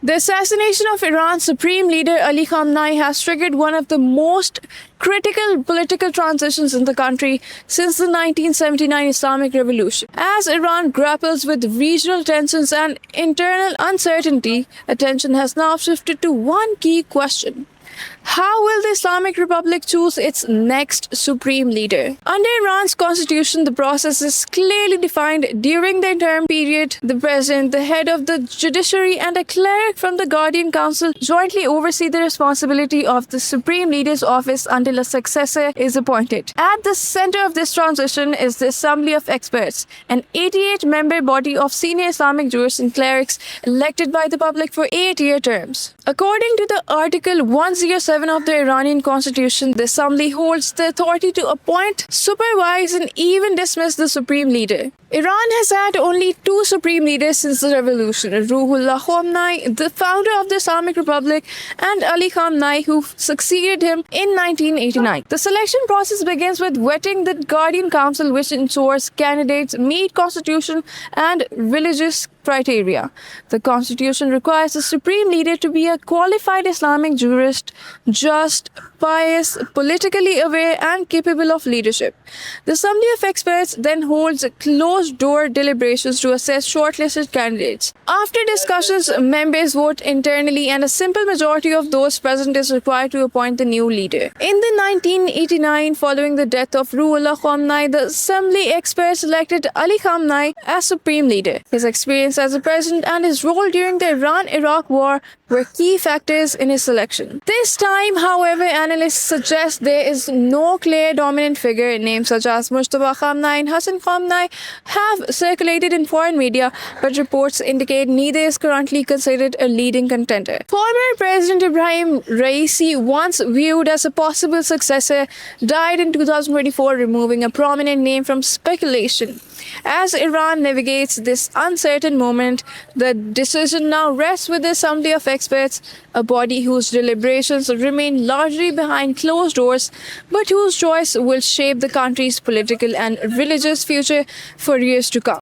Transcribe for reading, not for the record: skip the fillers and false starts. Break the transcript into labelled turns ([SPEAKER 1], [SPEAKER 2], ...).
[SPEAKER 1] The assassination of Iran's supreme leader Ali Khamenei has triggered one of the most critical political transitions in the country since the 1979 Islamic Revolution. As Iran grapples with regional tensions and internal uncertainty, attention has now shifted to one key question. How will the Islamic Republic choose its next supreme leader? Under Iran's constitution, the process is clearly defined. During the interim period, the president, the head of the judiciary, and a cleric from the Guardian Council jointly oversee the responsibility of the supreme leader's office until a successor is appointed. At the center of this transition is the Assembly of Experts, an 88-member body of senior Islamic jurists and clerics elected by the public for 8-year terms. According to the Article 107 of the Iranian constitution, the assembly holds the authority to appoint, supervise, and even dismiss the supreme leader. Iran has had only two supreme leaders since the revolution: Ruhollah Khomeini, the founder of the Islamic Republic, and Ali Khamenei, who succeeded him in 1989. The selection process begins with vetting the Guardian Council, which ensures candidates meet constitutional and religious criteria. The constitution requires the supreme leader to be a qualified Islamic jurist, just, pious, politically aware, and capable of leadership. The Assembly of Experts then holds closed-door deliberations to assess shortlisted candidates. After discussions, members vote internally, and a simple majority of those present is required to appoint the new leader. In the 1989, following the death of Ruhollah Khomeini, the Assembly Experts elected Ali Khamenei as supreme leader. His experience as a president and his role during the Iran-Iraq war were key factors in his selection. This time, however, analysts suggest there is no clear dominant figure. Names such as Mujtaba Khamenei and Hassan Khamenei have circulated in foreign media, but reports indicate neither is currently considered a leading contender. Former President Ibrahim Raisi, once viewed as a possible successor, died in 2024, removing a prominent name from speculation. As Iran navigates this uncertain moment, the decision now rests with the Assembly of Experts, a body whose deliberations remain largely behind closed doors, but whose choice will shape the country's political and religious future for years to come.